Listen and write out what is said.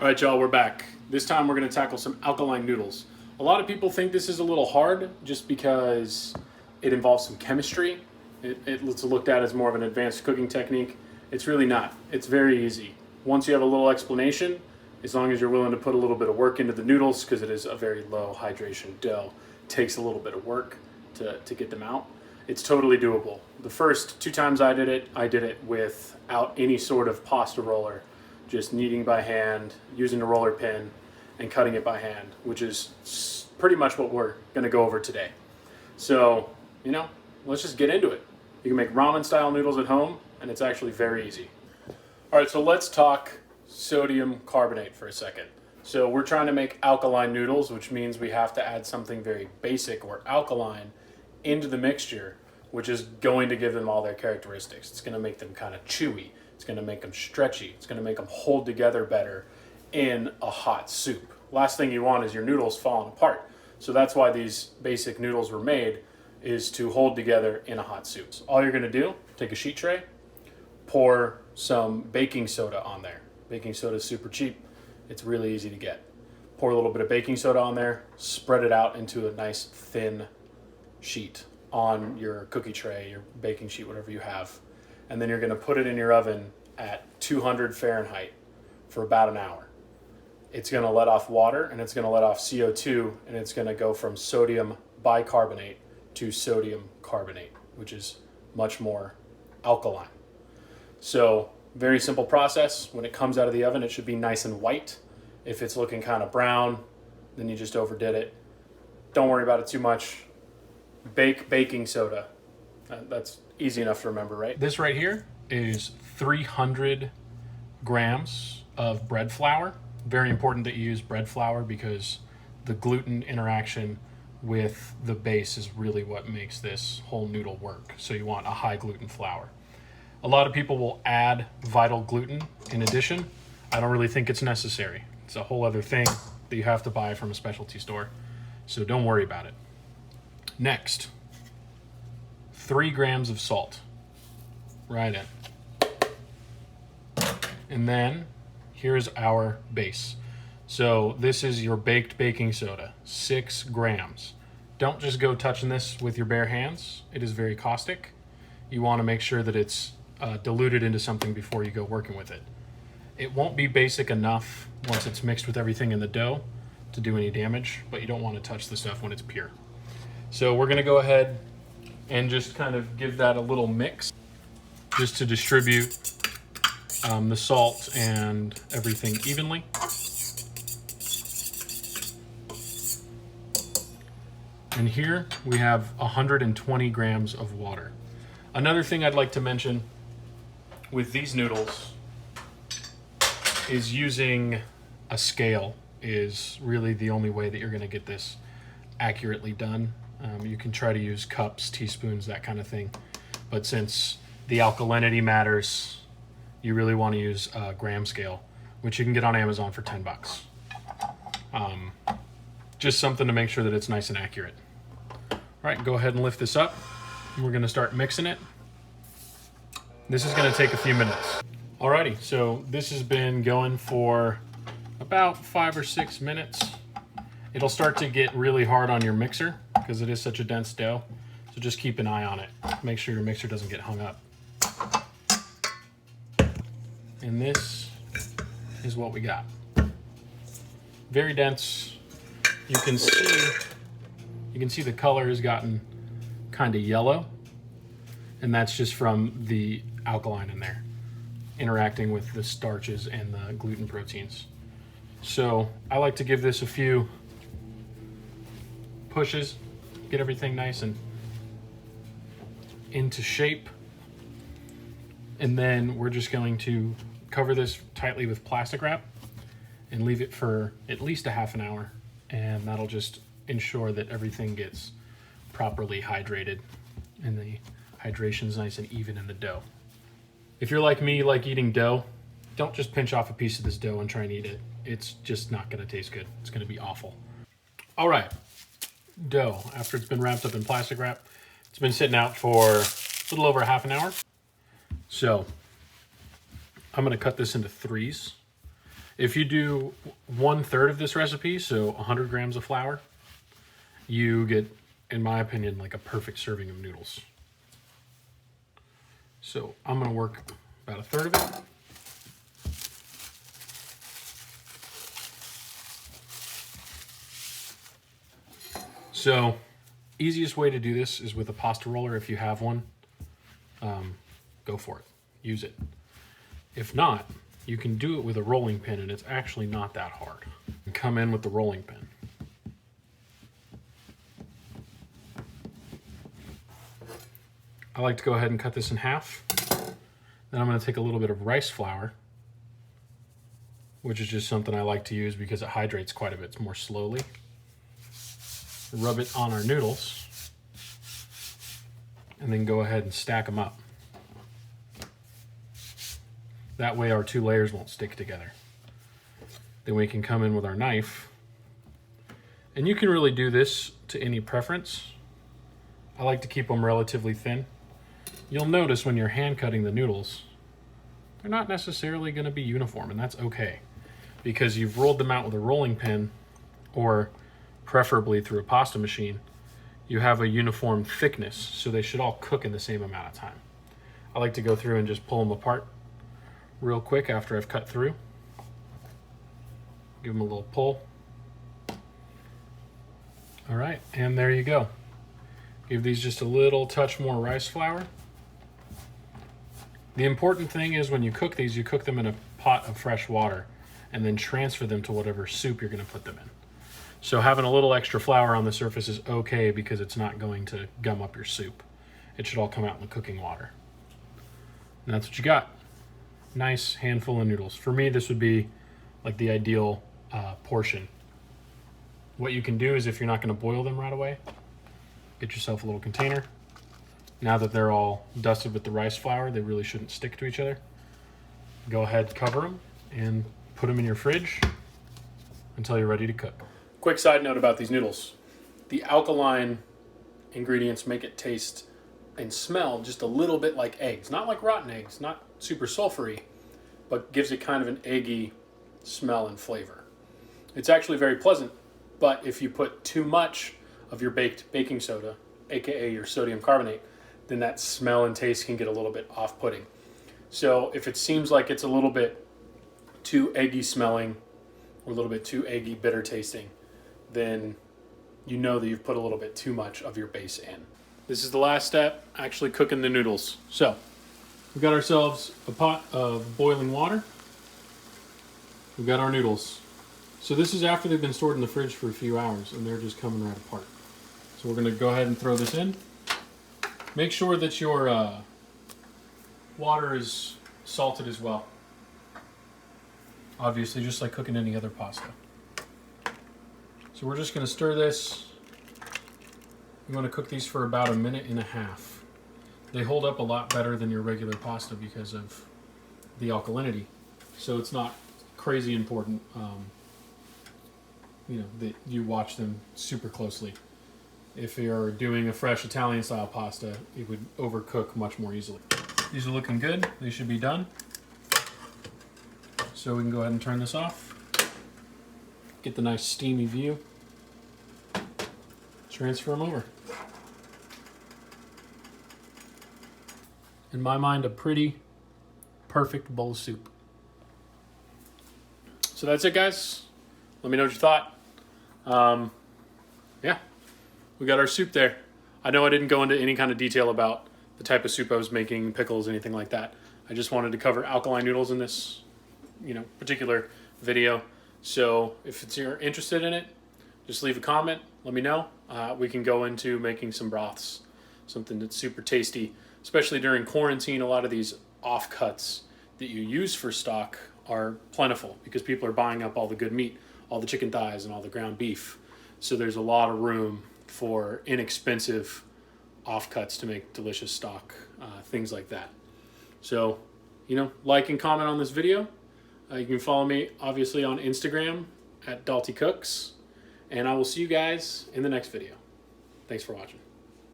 All right, y'all, we're back. This time we're going to tackle some alkaline noodles. A lot of people think this is a little hard just because it involves some chemistry. It's looked at as more of an advanced cooking technique. It's really not. It's very easy. Once you have a little explanation, as long as you're willing to put a little bit of work into the noodles, because it is a very low hydration dough, it takes a little bit of work to get them out. It's totally doable. The first 2 times I did it without any sort of pasta roller, just kneading by hand, using a roller pin, and cutting it by hand, which is pretty much what we're going to go over today. So, let's just get into it. You can make ramen style noodles at home, and it's actually very easy. All right, so let's talk sodium carbonate for a second. So we're trying to make alkaline noodles, which means we have to add something very basic or alkaline into the mixture, which is going to give them all their characteristics. It's going to make them kind of chewy. It's going to make them stretchy. It's going to make them hold together better in a hot soup. Last thing you want is your noodles falling apart. So that's why these basic noodles were made, is to hold together in a hot soup. So all you're going to do, take a sheet tray, pour some baking soda on there. Baking soda is super cheap. It's really easy to get. Pour a little bit of baking soda on there, spread it out into a nice thin sheet on your cookie tray, your baking sheet, whatever you have. And then you're going to put it in your oven at 200 Fahrenheit for about an hour. It's going to let off water, and it's going to let off CO2, and it's going to go from sodium bicarbonate to sodium carbonate, which is much more alkaline. So very simple process. When it comes out of the oven, it should be nice and white. If it's looking kind of brown, then you just overdid it. Don't worry about it too much. Bake baking soda. That's easy enough to remember, right? This right here is 300 grams of bread flour. Very important that you use bread flour because the gluten interaction with the base is really what makes this whole noodle work. So you want a high gluten flour. A lot of people will add vital gluten in addition. I don't really think it's necessary. It's a whole other thing that you have to buy from a specialty store. So don't worry about it. Next, 3 grams of salt. Right in. And then here's our base. So this is your baked baking soda, 6 grams. Don't just go touching this with your bare hands. It is very caustic. You want to make sure that it's diluted into something before you go working with it. It won't be basic enough once it's mixed with everything in the dough to do any damage, but you don't want to touch the stuff when it's pure. So we're going to go ahead and just kind of give that a little mix just to distribute the salt and everything evenly. And here we have 120 grams of water. Another thing I'd like to mention with these noodles is using a scale is really the only way that you're going to get this accurately done. You can try to use cups, teaspoons, that kind of thing. But since the alkalinity matters, you really want to use a gram scale, which you can get on Amazon for $10. Just something to make sure that it's nice and accurate. All right, go ahead and lift this up. We're going to start mixing it. This is going to take a few minutes. Alrighty, so this has been going for about 5 or 6 minutes. It'll start to get really hard on your mixer because it is such a dense dough. So just keep an eye on it. Make sure your mixer doesn't get hung up. And this is what we got. Very dense. You can see the color has gotten kind of yellow, and that's just from the alkaline in there interacting with the starches and the gluten proteins. So I like to give this a few pushes, get everything nice and into shape. And then we're just going to cover this tightly with plastic wrap and leave it for at least a half an hour. And that'll just ensure that everything gets properly hydrated and the hydration is nice and even in the dough. If you're like me, you like eating dough, don't just pinch off a piece of this dough and try and eat it. It's just not going to taste good. It's going to be awful. All right, dough, after it's been wrapped up in plastic wrap, it's been sitting out for a little over a half an hour. So I'm going to cut this into threes. If you do 1/3 of this recipe, so 100 grams of flour, you get, in my opinion, like a perfect serving of noodles. So I'm going to work about 1/3 of it. So easiest way to do this is with a pasta roller. If you have one, go for it. Use it. If not, you can do it with a rolling pin, and it's actually not that hard. And come in with the rolling pin. I like to go ahead and cut this in half. Then I'm going to take a little bit of rice flour, which is just something I like to use because it hydrates quite a bit more slowly. Rub it on our noodles, and then go ahead and stack them up. That way our two layers won't stick together. Then we can come in with our knife, and you can really do this to any preference. I like to keep them relatively thin. You'll notice when you're hand cutting the noodles, they're not necessarily going to be uniform, and that's okay, because you've rolled them out with a rolling pin, or preferably through a pasta machine. You have a uniform thickness, so they should all cook in the same amount of time. I like to go through and just pull them apart real quick after I've cut through. Give them a little pull. All right, and there you go. Give these just a little touch more rice flour. The important thing is when you cook these, you cook them in a pot of fresh water and then transfer them to whatever soup you're going to put them in. So having a little extra flour on the surface is okay because it's not going to gum up your soup. It should all come out in the cooking water. And that's what you got. Nice handful of noodles. For me, this would be like the ideal portion. What you can do is, if you're not going to boil them right away, get yourself a little container. Now that they're all dusted with the rice flour, they really shouldn't stick to each other. Go ahead, cover them, and put them in your fridge until you're ready to cook. Quick side note about these noodles. The alkaline ingredients make it taste and smell just a little bit like eggs. Not like rotten eggs, not super sulfury, but gives it kind of an eggy smell and flavor. It's actually very pleasant, but if you put too much of your baked baking soda, aka your sodium carbonate, then that smell and taste can get a little bit off-putting. So if it seems like it's a little bit too eggy smelling or a little bit too eggy bitter tasting, then you know that you've put a little bit too much of your base in. This is the last step, actually cooking the noodles. So we've got ourselves a pot of boiling water. We've got our noodles. So this is after they've been stored in the fridge for a few hours and they're just coming right apart. So we're gonna go ahead and throw this in. Make sure that your water is salted as well. Obviously, just like cooking any other pasta. So we're just gonna stir this. You wanna cook these for about 1.5 minutes. They hold up a lot better than your regular pasta because of the alkalinity. So it's not crazy important, that you watch them super closely. If you're doing a fresh Italian style pasta, it would overcook much more easily. These are looking good. They should be done. So we can go ahead and turn this off. Get the nice steamy view. Transfer them over. In my mind, a pretty perfect bowl of soup. So that's it, guys. Let me know what you thought. Yeah, we got our soup there. I know I didn't go into any kind of detail about the type of soup I was making, pickles, anything like that. I just wanted to cover alkaline noodles in this, particular video. So if you're interested in it, just leave a comment. Let me know. We can go into making some broths, something that's super tasty, especially during quarantine. A lot of these offcuts that you use for stock are plentiful because people are buying up all the good meat, all the chicken thighs and all the ground beef. So there's a lot of room for inexpensive offcuts to make delicious stock, things like that. So, like and comment on this video. You can follow me obviously on Instagram at Dalty Cooks, and I will see you guys in the next video. Thanks for watching.